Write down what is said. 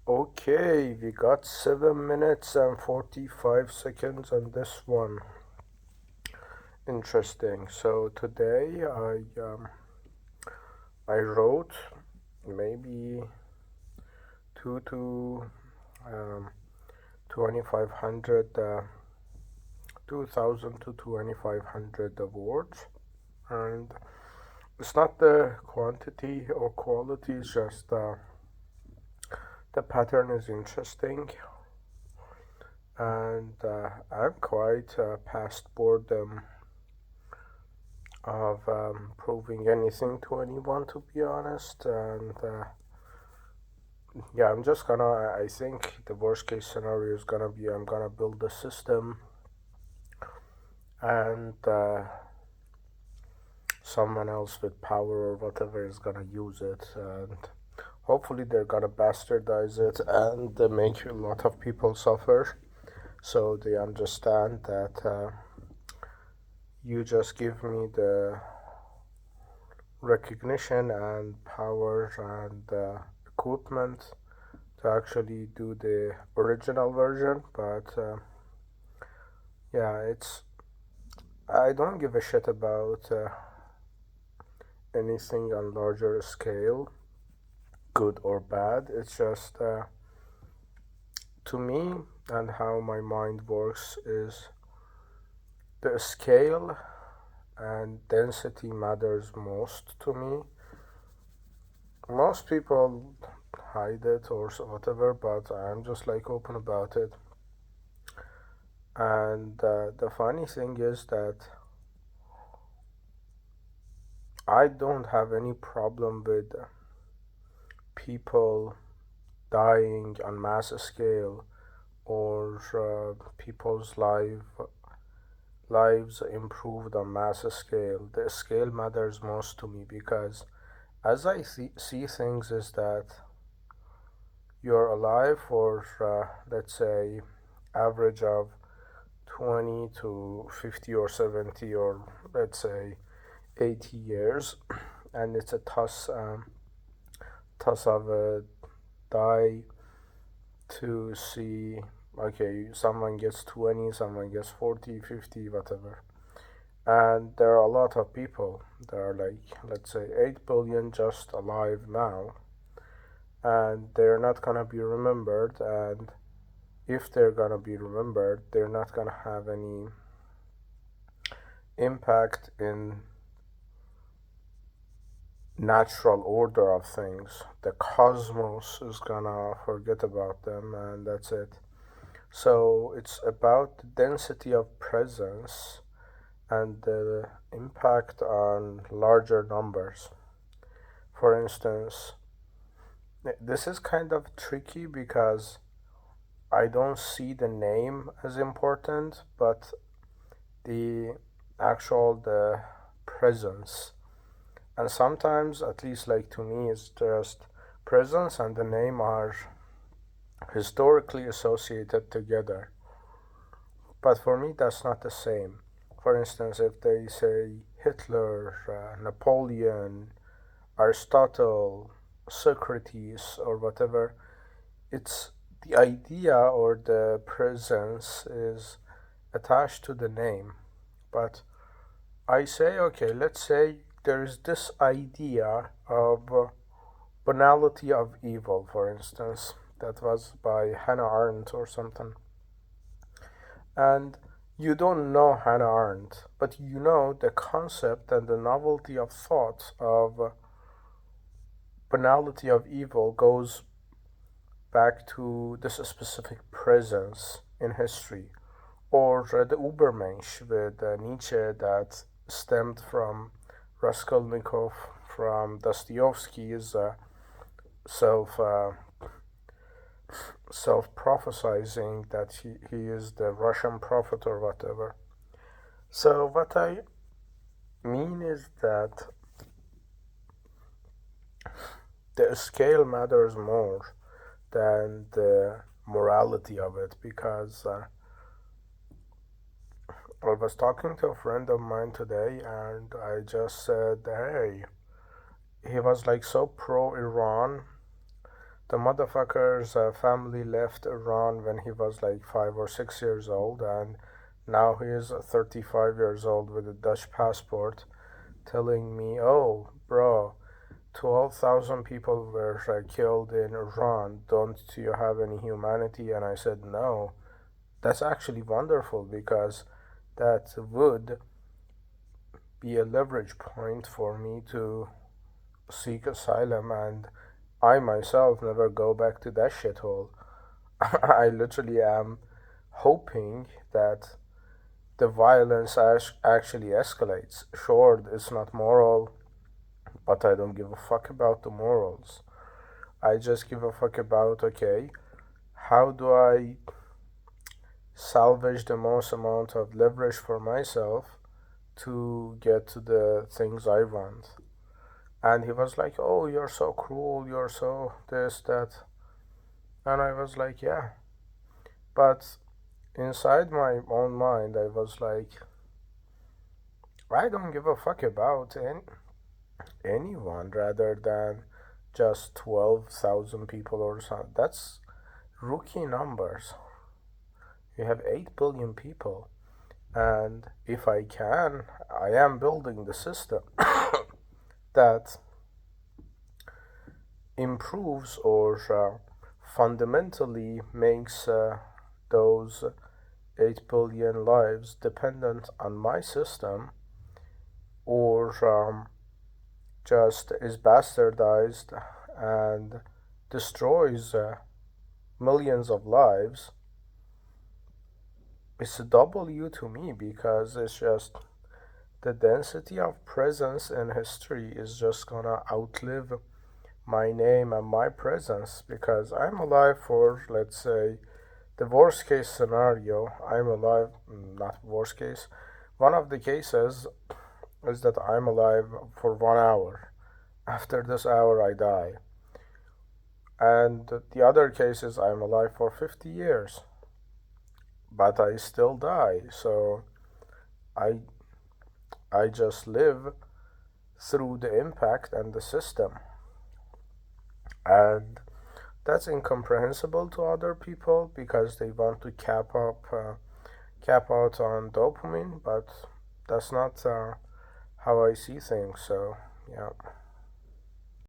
Okay, we got 7 minutes and 45 seconds on this one. Interesting. So today I wrote maybe 2 to um, 2500 2000 to 2500 words, and it's not the quantity or quality, it's just the pattern is interesting, and I'm quite past boredom of proving anything to anyone, to be honest. And yeah, I'm just gonna, I think the worst case scenario is gonna be I'm gonna build a system, and someone else with power or whatever is gonna use it, and hopefully they're gonna bastardize it and make a lot of people suffer, so they understand that you just give me the recognition and power and equipment to actually do the original version. But yeah, it's I don't give a shit about anything on larger scale, good or bad. It's just to me, and how my mind works is the scale and density matters most to me. Most people hide it or whatever, but I'm just like open about it. And the funny thing is that I don't have any problem with people dying on mass scale, or people's lives improved on mass scale. The scale matters most to me because as I see things is that you're alive for let's say average of 20 to 50 or 70 or let's say 80 years, and it's a toss of a die to see, okay, someone gets 20, someone gets 40, 50, whatever. And there are a lot of people. There are like, let's say, 8 billion just alive now, and they're not gonna be remembered. And if they're gonna be remembered, they're not gonna have any impact in natural order of things. The cosmos is gonna forget about them, and that's it. So it's about the density of presence and the impact on larger numbers. For instance, this is kind of tricky because I don't see the name as important, but the the presence. And sometimes, at least like to me, it's just presence and the name are historically associated together. But for me, that's not the same. For instance, if they say Hitler, Napoleon, Aristotle, Socrates, or whatever, it's the idea or the presence is attached to the name. But I say, okay, let's say there is this idea of banality of evil, for instance, that was by Hannah Arendt or something. And you don't know Hannah Arendt, but you know the concept and the novelty of thought of banality of evil goes back to this specific presence in history. Or the Übermensch with Nietzsche that stemmed from Raskolnikov, from Dostoevsky's self self prophesizing that he is the Russian prophet or whatever. So what I mean is that the scale matters more than the morality of it, because I was talking to a friend of mine today and I just said, hey, he was like so pro Iran The motherfucker's family left Iran when he was like 5 or 6 years old, and now he is 35 years old with a Dutch passport, telling me, "Oh, bro, 12,000 people were killed in Iran. Don't you have any humanity?" And I said, "No, that's actually wonderful because that would be a leverage point for me to seek asylum, and I myself never go back to that shithole." I literally am hoping that the violence actually escalates. Sure, it's not moral, but I don't give a fuck about the morals. I just give a fuck about, okay, how do I salvage the most amount of leverage for myself to get to the things I want? And he was like, "Oh, you're so cruel, you're so this, that." And I was like, "Yeah." But inside my own mind, I was like, I don't give a fuck about anyone rather than just 12,000 people or something. That's rookie numbers. You have 8 billion people. And if I can, I am building the system that improves or fundamentally makes those 8 billion lives dependent on my system, or just is bastardized and destroys millions of lives. It's a W to me because it's just the density of presence in history is just gonna outlive my name and my presence, because I'm alive for, let's say, the worst case scenario. I'm alive, not worst case. One of the cases is that I'm alive for 1 hour. After this hour, I die. And the other case is I'm alive for 50 years, but I still die. So I, I just live through the impact and the system. And that's incomprehensible to other people because they want to cap out on dopamine, but that's not how I see things. So yeah.